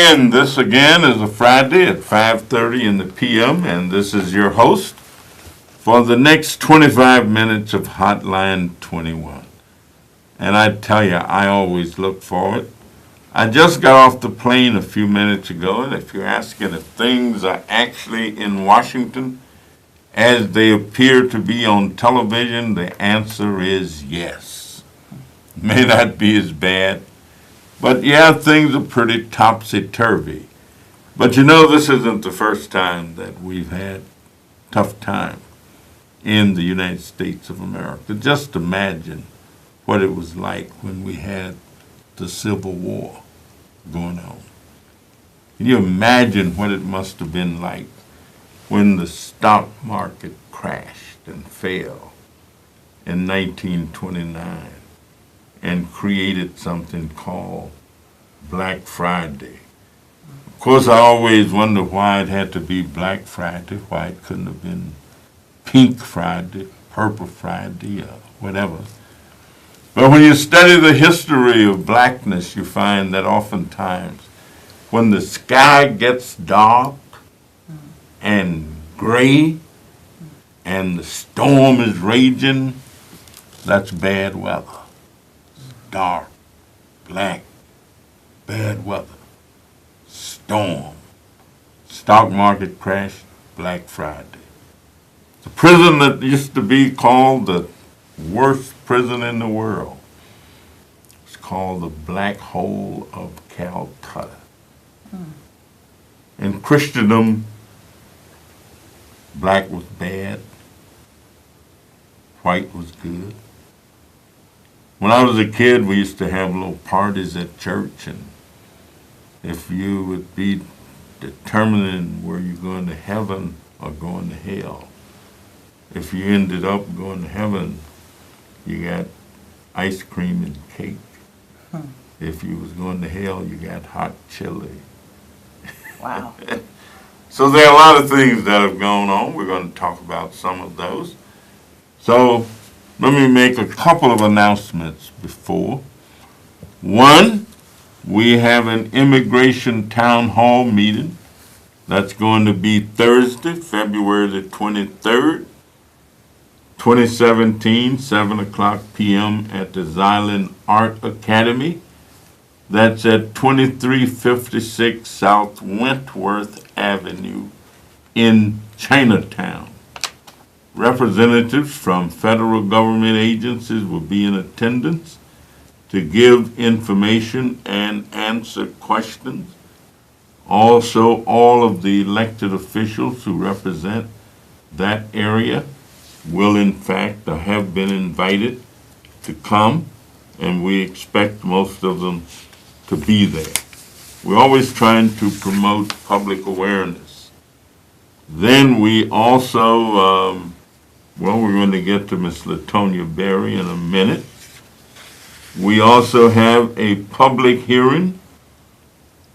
and this again is a Friday at 5:30 in the p.m., and this is your host for the next 25 minutes of Hotline 21. And I tell you, I always look forward. I just got off the plane a few minutes ago, and if you're asking if things are actually in Washington as they appear to be on television, the answer is yes. May not be as bad, but yeah, things are pretty topsy-turvy. But you know, this isn't the first time that we've had tough time in the United States of America. Just imagine what it was like when we had the Civil War going on. Can you imagine what it must have been like when the stock market crashed and fell in 1929 and created something called Black Friday? Of course, I always wonder why it had to be Black Friday, why it couldn't have been Pink Friday, Purple Friday, or whatever. But when you study the history of blackness, you find that oftentimes when the sky gets dark and gray and the storm is raging, that's bad weather. Dark, black, bad weather, storm, stock market crash, Black Friday. The prison that used to be called the worst prison in the world, it's called the Black Hole of Calcutta. In Christendom, black was bad, white was good. When I was a kid, we used to have little parties at church, and if you would be determining were you going to heaven or going to hell, if you ended up going to heaven, you got ice cream and cake. If you was going to hell, you got hot chili. Wow. So there are a lot of things that have gone on. We're going to talk about some of those. So let me make a couple of announcements before. One, we have an immigration town hall meeting. That's going to be Thursday, February the 23rd, 2017, 7 o'clock p.m. at the Xylan Art Academy. That's at 2356 South Wentworth Avenue in Chinatown. Representatives from federal government agencies will be in attendance to give information and answer questions. Also, all of the elected officials who represent that area will in fact or have been invited to come, and we expect most of them to be there. We're always trying to promote public awareness. Then we also, we're going to get to Miss LaTanya Berry in a minute. We also have a public hearing.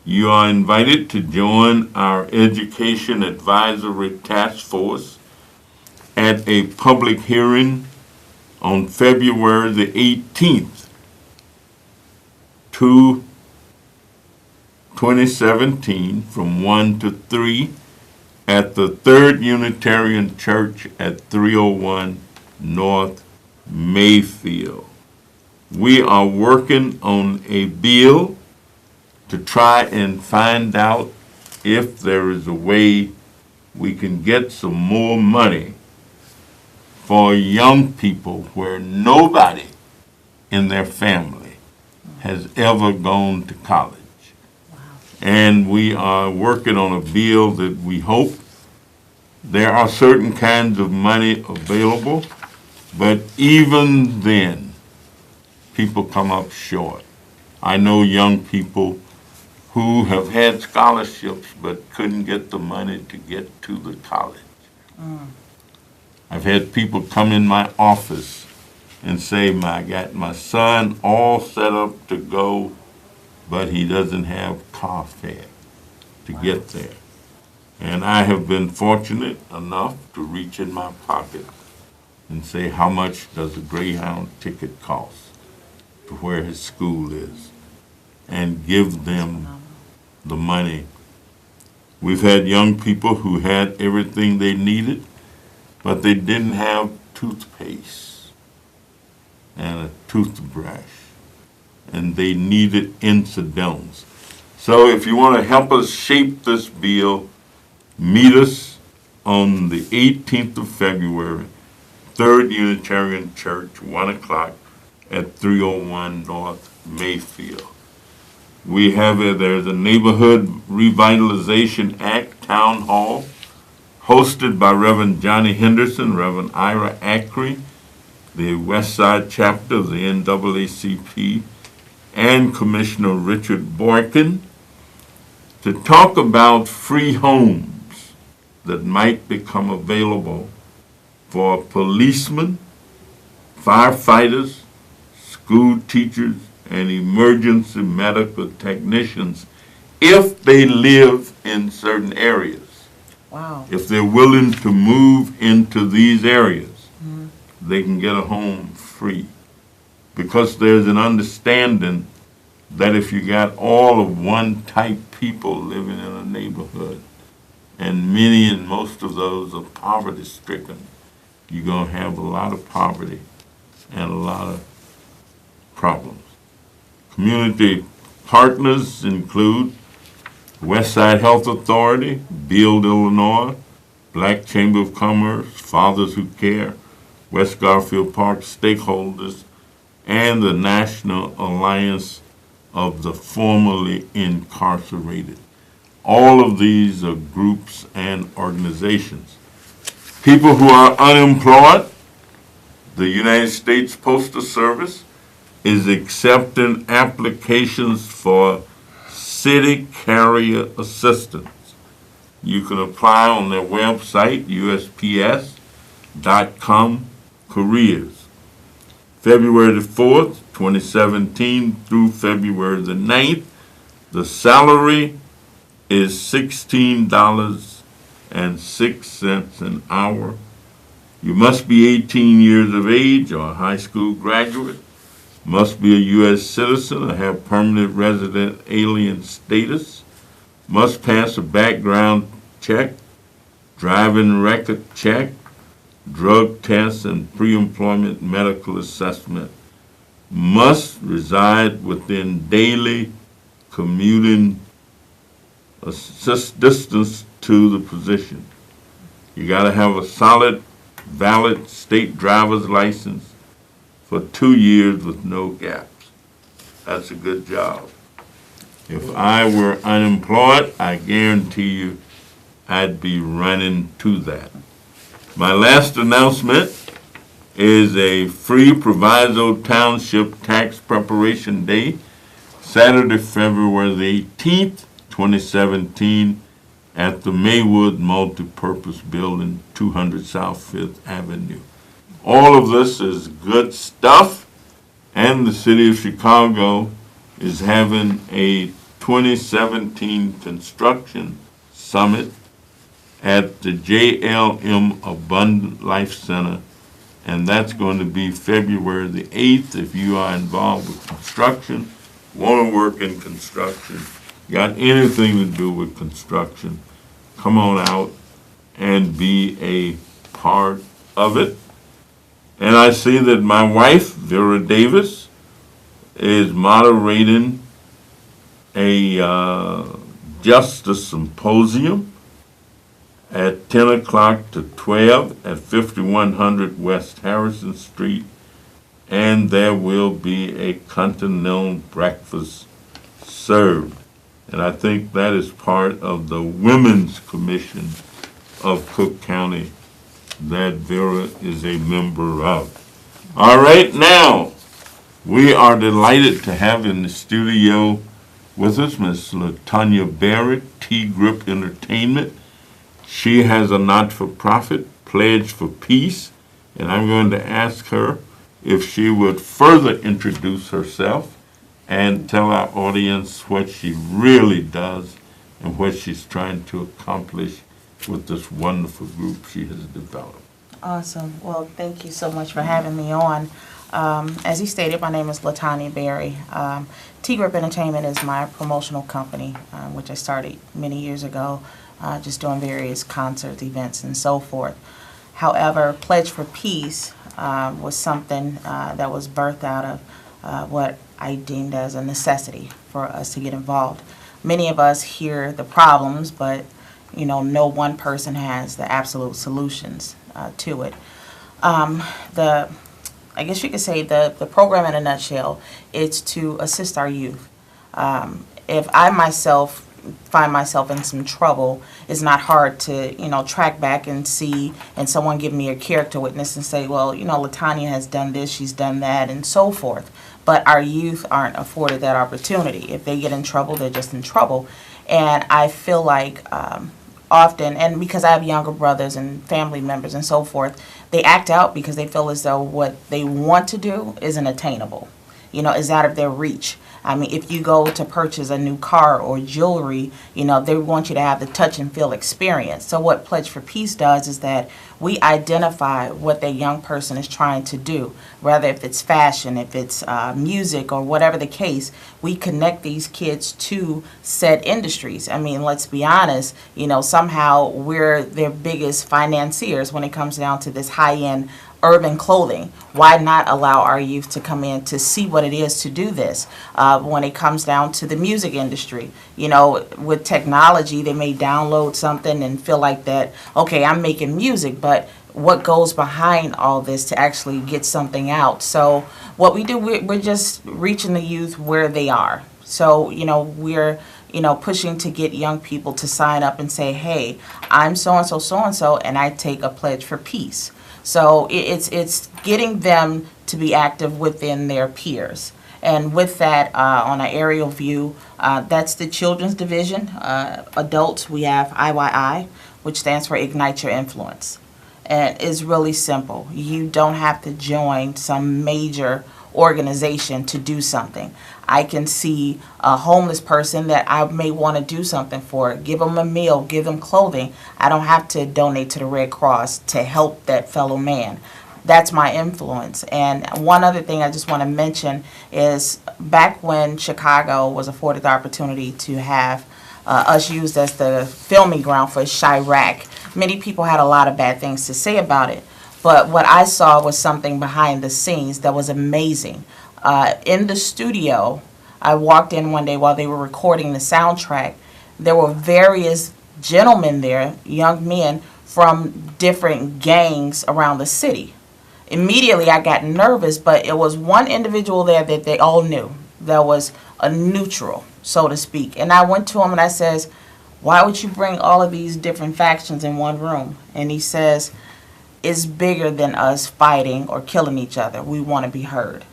You are invited to join our Education Advisory Task Force at a public hearing on February the 18th, 2017, from 1 to 3 at the Third Unitarian Church at 301 North Mayfield. We are working on a bill to try and find out if there is a way we can get some more money for young people where nobody in their family has ever gone to college. Wow. And we are working on a bill that we hope there are certain kinds of money available, but even then, people come up short. I know young people who have had scholarships but couldn't get the money to get to the college. I've had people come in my office and say, I got my son all set up to go, but he doesn't have car fare to get there. And I have been fortunate enough to reach in my pocket and say, how much does a Greyhound ticket cost to where his school is? And give them the money. We've had young people who had everything they needed, but they didn't have toothpaste and a toothbrush, and they needed incidentals. So if you want to help us shape this bill, meet us on the 18th of February, 3rd Unitarian Church, 1 o'clock at 301 North Mayfield. We have there's a Neighborhood Revitalization Act Town Hall, hosted by Reverend Johnny Henderson, Reverend Ira Ackrey, the West Side chapter of the NAACP, and Commissioner Richard Boykin, to talk about free homes that might become available for policemen, firefighters, school teachers, and emergency medical technicians if they live in certain areas. Wow. If they're willing to move into these areas, they can get a home free. Because there's an understanding that if you got all of one type people living in a neighborhood, and many and most of those are poverty stricken, you're going to have a lot of poverty and a lot of problems. Community partners include Westside Health Authority, Build Illinois, Black Chamber of Commerce, Fathers Who Care, West Garfield Park stakeholders, and the National Alliance of the Formerly Incarcerated. All of these are groups and organizations. People who are unemployed, the United States Postal Service is accepting applications for city carrier assistance. You can apply on their website, USPS.com careers. February the 4th, 2017 through February the 9th, the salary is $16.06 an hour. You must be 18 years of age or a high school graduate, must be a U.S. citizen or have permanent resident alien status, must pass a background check, driving record check, drug test, and pre-employment medical assessment, must reside within daily commuting distance to the position. You got to have a solid, valid state driver's license for 2 years with no gaps. That's a good job. If I were unemployed, I guarantee you I'd be running to that. My last announcement is a free Proviso Township Tax Preparation Day, Saturday, February the 18th, 2017, at the Maywood Multipurpose Building, 200 South Fifth Avenue. All of this is good stuff, and the City of Chicago is having a 2017 Construction Summit at the JLM Abundant Life Center, and that's going to be February the 8th. If you are involved with construction, want to work in construction, got anything to do with construction, come on out and be a part of it. And I see that my wife, Vera Davis, is moderating a justice symposium at 10 o'clock to 12 at 5100 West Harrison Street, and there will be a continental breakfast served. And I think that is part of the Women's Commission of Cook County that Vera is a member of. All right, now, we are delighted to have in the studio with us Ms. LaTanya Berry, T-Grip Entertainment. She has a not-for-profit, Pledge for Peace, and I'm going to ask her if she would further introduce herself and tell our audience what she really does and what she's trying to accomplish with this wonderful group she has developed. Awesome. Well, thank you so much for having me on. As he stated, my name is LaTanya Berry. T-Grip Entertainment is my promotional company, which I started many years ago, just doing various concerts, events, and so forth. However, Pledge for Peace was something that was birthed out of what I deemed as a necessity for us to get involved. Many of us hear the problems, but no one person has the absolute solutions to it. I guess you could say the program in a nutshell, it's to assist our youth. If I myself find myself in some trouble, it's not hard to, track back and see, and someone give me a character witness and say, well, LaTanya has done this, she's done that, and so forth. But our youth aren't afforded that opportunity. If they get in trouble, they're just in trouble. And I feel like often, and because I have younger brothers and family members and so forth, they act out because they feel as though what they want to do isn't attainable, is out of their reach. I mean, if you go to purchase a new car or jewelry, they want you to have the touch and feel experience. So what Pledge for Peace does is that we identify what that young person is trying to do, whether if it's fashion, if it's music, or whatever the case. We connect these kids to said industries. I mean, let's be honest, somehow we're their biggest financiers when it comes down to this high-end urban clothing. Why not allow our youth to come in to see what it is to do this? When it comes down to the music industry, with technology, they may download something and feel like that, okay, I'm making music, but what goes behind all this to actually get something out? So what we do, we're just reaching the youth where they are. So, we're pushing to get young people to sign up and say, hey, I'm so-and-so, so-and-so, and I take a pledge for peace. So it's getting them to be active within their peers. And with that, on an aerial view, that's the Children's Division. Adults, we have IYI, which stands for Ignite Your Influence. And it's really simple. You don't have to join some major organization to do something. I can see a homeless person that I may want to do something for, give them a meal, give them clothing. I don't have to donate to the Red Cross to help that fellow man. That's my influence. And one other thing I just want to mention is back when Chicago was afforded the opportunity to have us used as the filming ground for Chirac, many people had a lot of bad things to say about it. But what I saw was something behind the scenes that was amazing. In the studio, I walked in one day while they were recording the soundtrack. There were various gentlemen there, young men, from different gangs around the city. Immediately, I got nervous, but it was one individual there that they all knew. That was a neutral, so to speak. And I went to him and I says, why would you bring all of these different factions in one room? And he says, it's bigger than us fighting or killing each other. We want to be heard.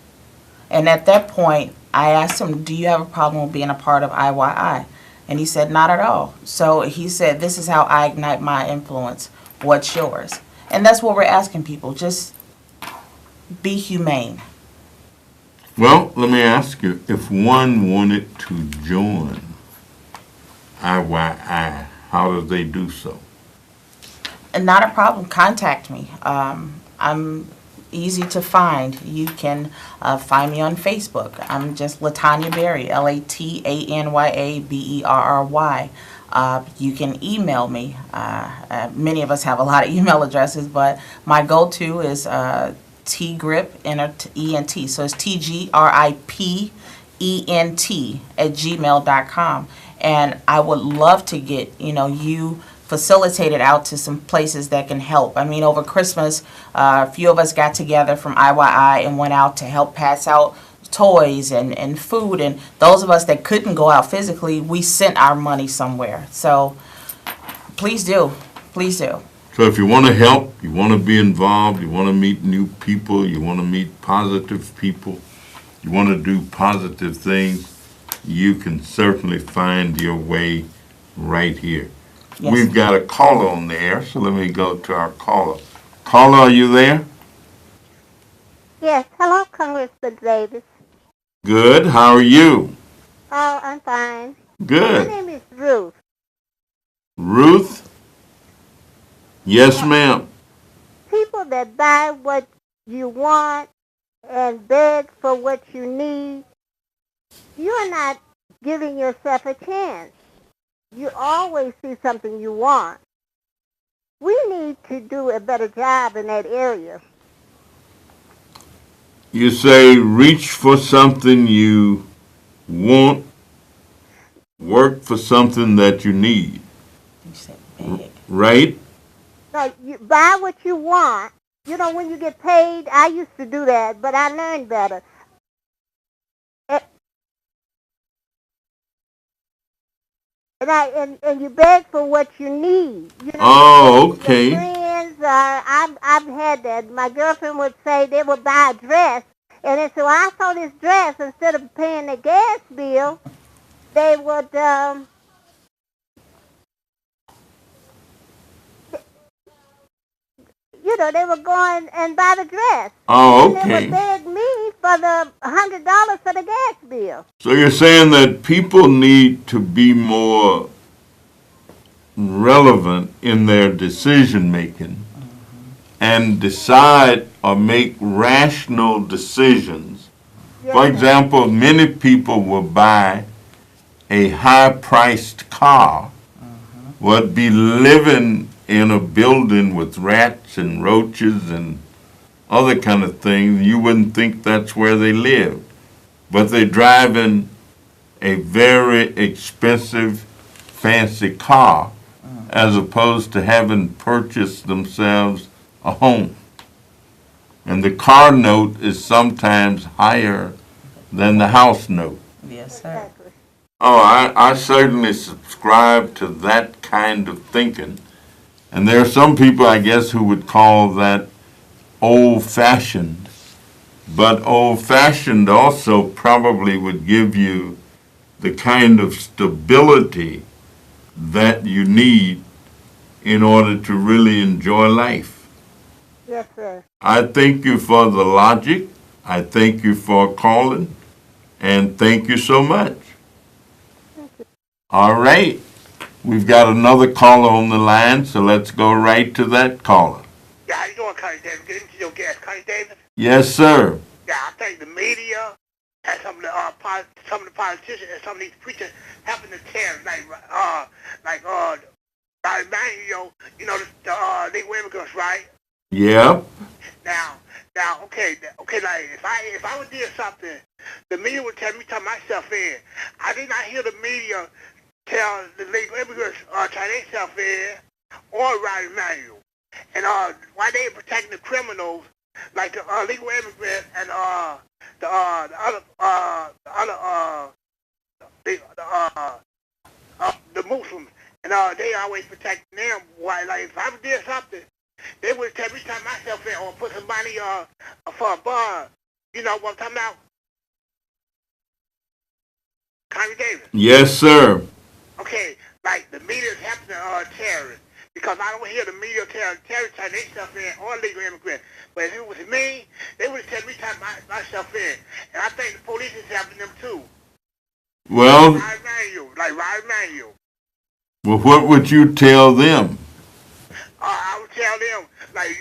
And at that point, I asked him, do you have a problem with being a part of IYI? And he said, not at all. So he said, this is how I ignite my influence. What's yours? And that's what we're asking people. Just be humane. Well, let me ask you, if one wanted to join IYI, how do they do so? And not a problem. Contact me. I'm easy to find. You can find me on Facebook. I'm just LaTanya Berry, LaTanyAberry. You can email me. Many of us have a lot of email addresses, but my go-to is tgrip, ENT. So it's TGRIPENT@gmail.com. And I would love to get, you facilitated out to some places that can help. I mean, over Christmas, a few of us got together from IYI and went out to help pass out toys and food. And those of us that couldn't go out physically, we sent our money somewhere. So please do. Please do. So if you want to help, you want to be involved, you want to meet new people, you want to meet positive people, you want to do positive things, you can certainly find your way right here. Yes. We've got a caller on the air, so let me go to our caller. Caller, are you there? Yes. Hello, Congressman Davis. Good. How are you? Oh, I'm fine. Good. My name is Ruth. Ruth? Yes, ma'am. People that buy what you want and beg for what you need, you're not giving yourself a chance. You always see something you want. We need to do a better job in that area. You say reach for something you want, work for something that you need, You said big. right? No, you buy what you want. You know, when you get paid, I used to do that, but I learned better. And you beg for what you need. You know, Oh, your okay. friends are. I've had that. My girlfriend would say they would buy a dress, and they said, "Well, I saw this dress." Instead of paying the gas bill, they would they would go and buy the dress. Oh, And they would okay. beg me for the $100 for the gas bill. So you're saying that people need to be more relevant in their decision making and decide or make rational decisions. Yes, For sir. example, many people will buy a high-priced car, would be living in a building with rats and roaches and other kind of things. You wouldn't think that's where they lived. But they're driving a very expensive, fancy car as opposed to having purchased themselves a home. And the car note is sometimes higher than the house note. Yes, sir. Exactly. Oh, I certainly subscribe to that kind of thinking. And there are some people, I guess, who would call that old-fashioned. But old-fashioned also probably would give you the kind of stability that you need in order to really enjoy life. Yes, sir. I thank you for the logic. I thank you for calling. And thank you so much. All right. We've got another caller on the line, so let's go right to that caller. Yeah, how you doing, Connie Davis? Get into your gas, Connie Davis. Yes, sir. Yeah, I think the media and some of the politicians and some of these preachers having the terror, Rodney Manuel, the legal immigrants, right? Yep. Now, okay, like if I would do something, the media would tell myself in. I did not hear the media tell the legal immigrants turn themselves in or Rodney Manuel. And why they protecting the criminals like the legal immigrants and the Muslims, and they always protecting them. Why, like if I did something, they would tell me to turn myself in or put some money for a bond. You know what I'm talking about? Connie Davis. Yes, sir. Okay, like the media is helping the terrorists because I don't hear the media tell terrorists turn themselves in or legal immigrants. But if it was me, they would tell me to turn myself in. And I think the police is helping them too. Well, Like Rodney Manuel. well, what would you tell them? I would tell them, like,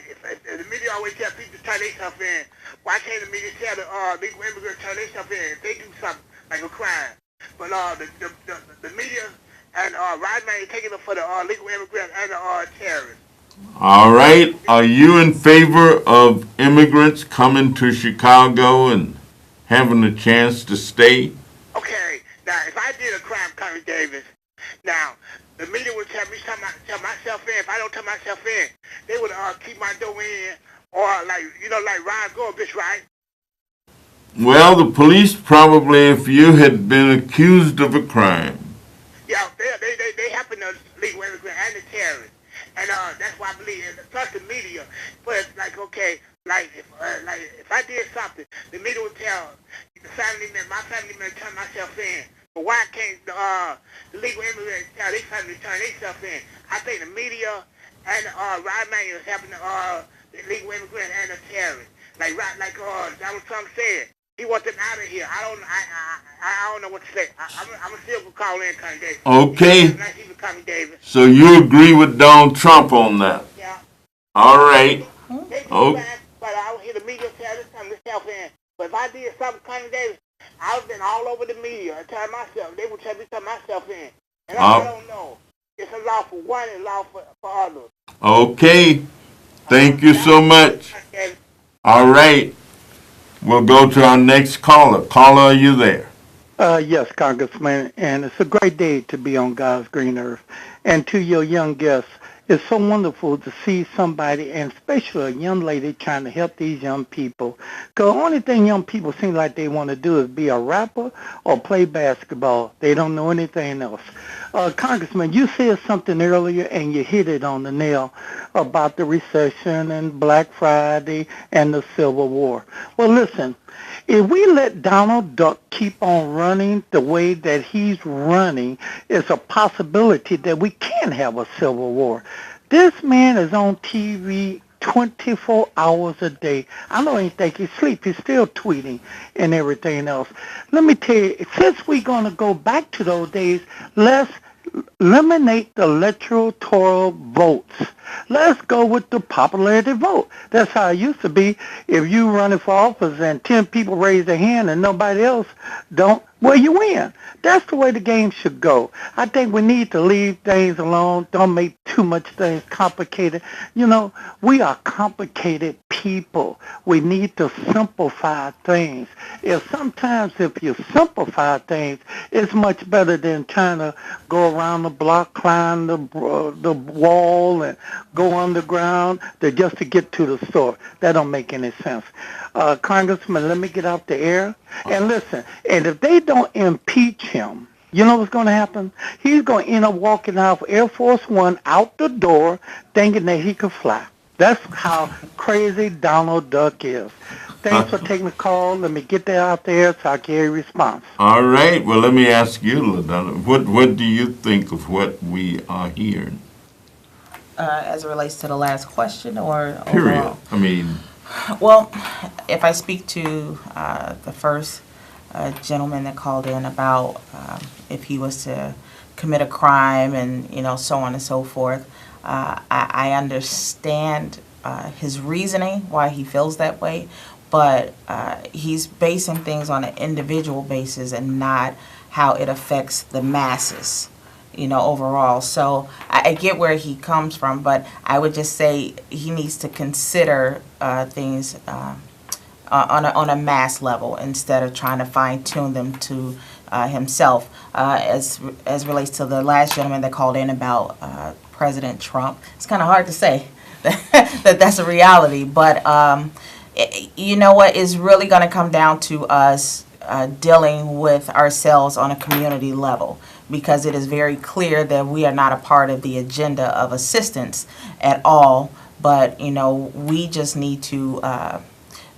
if the media always tell people to turn themselves in, why can't the media tell the legal immigrants to turn themselves in if they do something like a crime? But the media and Rodney Manuel taking them for the legal immigrants and the terrorists. All right. Are you in favor of immigrants coming to Chicago and having a chance to stay? Okay, now if I did a crime, Connie Davis, now the media would tell me tell myself in. If I don't tell myself in, they would keep my door in, or like Ron Gorbis, right? Well, the police probably, if you had been accused of a crime. Yeah, they happen to legal immigrant and the terrorists, and that's why I believe. Plus the media, but like okay, like if I did something, the media would tell my family member turn myself in. But why can't the legal immigrants tell their family to turn themselves in? I think the media and Rodney Manuel is helping the legal immigrant and the terrorists. Like Donald Trump said, he wants them out of here. I don't know what to say. I'm a still call in Connie Davis. Okay. Nice even Connie Davis. So you agree with Donald Trump on that? Yeah. All right. They do Oh. bad, but I don't hear the media tell this time myself in. But if I did something Congressman Davis, I would have been all over the media and telling myself, they would tell me to turn myself in. And I don't know. It's a law for one and a law for others. Okay. Thank you so much. And All right. We'll go to our next caller. Caller, are you there? Yes, Congressman, and it's a great day to be on God's green earth. And to your young guests, it's so wonderful to see somebody, and especially a young lady, trying to help these young people. Because the only thing young people seem like they want to do is be a rapper or play basketball. They don't know anything else. Congressman, you said something earlier, and you hit it on the nail about the recession and Black Friday and the Civil War. Well, listen. If we let Donald Duck keep on running the way that he's running, it's a possibility that we can have a civil war. This man is on TV 24 hours a day. I don't even think he sleeps. He's still tweeting and everything else. Let me tell you, since we're going to go back to those days, let's eliminate the electoral votes. Let's go with the popularity vote. That's how it used to be. If you running for office and 10 people raise their hand and nobody else don't, well, you win. That's the way the game should go. I think we need to leave things alone. Don't make too much things complicated. You know, we are complicated people. We need to simplify things. Sometimes if you simplify things, it's much better than trying to go around the block, climb the wall, and go underground just to get to the store. That don't make any sense. Congressman, let me get out the air. And listen, and if they don't impeach him, you know what's going to happen? He's going to end up walking out of Air Force One out the door thinking that he could fly. That's how crazy Donald Duck is. Thanks for taking the call. Let me get that out there so I can hear a response. All right. Well, let me ask you, LaDonna, what do you think of what we are hearing? As it relates to the last question or Period. overall? I mean, Well, if I speak to the first gentleman that called in about if he was to commit a crime and, you know, so on and so forth, I understand his reasoning, why he feels that way, but he's basing things on an individual basis and not how it affects the masses, you know, overall. So I get where he comes from, but I would just say he needs to consider things on a mass level instead of trying to fine tune them to himself. As relates to the last gentleman that called in about President Trump, it's kind of hard to say that's a reality, but you know what, it's really going to come down to us dealing with ourselves on a community level, because it is very clear that we are not a part of the agenda of assistance at all, but, you know, we just need to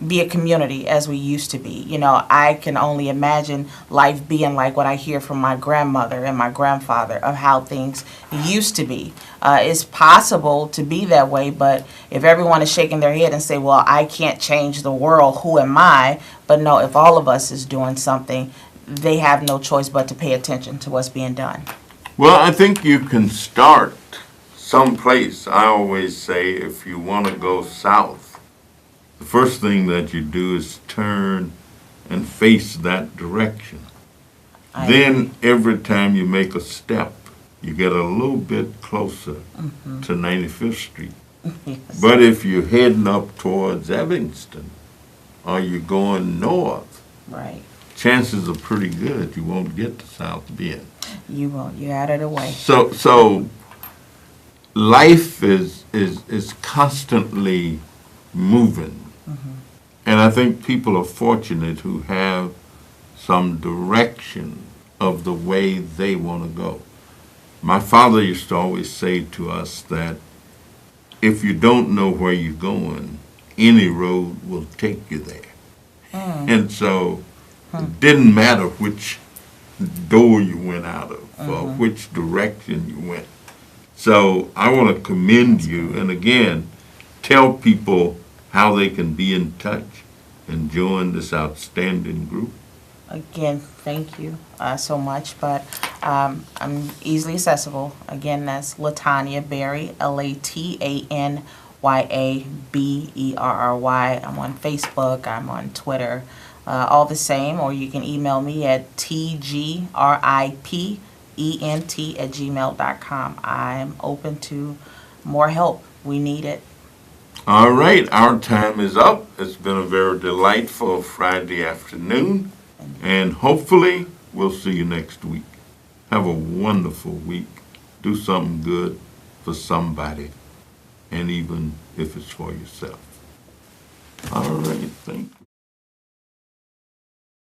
be a community as we used to be. You know, I can only imagine life being like what I hear from my grandmother and my grandfather of how things used to be. It's possible to be that way, but if everyone is shaking their head and say, well, I can't change the world, who am I? But no, if all of us is doing something, they have no choice but to pay attention to what's being done. well, I think you can start someplace. I always say if you want to go south, the first thing that you do is turn and face that direction. Then every time you make a step, you get a little bit closer to 95th Street. Yes. But if you're heading up towards Evanston or you're going north, Right. chances are pretty good you won't get to South Bend. You won't. You're out of the way. So life is constantly moving. And I think people are fortunate who have some direction of the way they want to go. My father used to always say to us that if you don't know where you're going, any road will take you there. And so it didn't matter which door you went out of or which direction you went. So I want to commend you, and again, tell people how they can be in touch and join this outstanding group. Again, thank you so much, but I'm easily accessible. Again, that's LaTanya Berry, LaTanyA YABERRY. I'm on Facebook. I'm on Twitter. All the same, or you can email me at tgripent@gmail.com. I'm open to more help. We need it. All right, our time is up. It's been a very delightful Friday afternoon, and hopefully we'll see you next week. Have a wonderful week. Do something good for somebody, and even if it's for yourself. All right, thank you.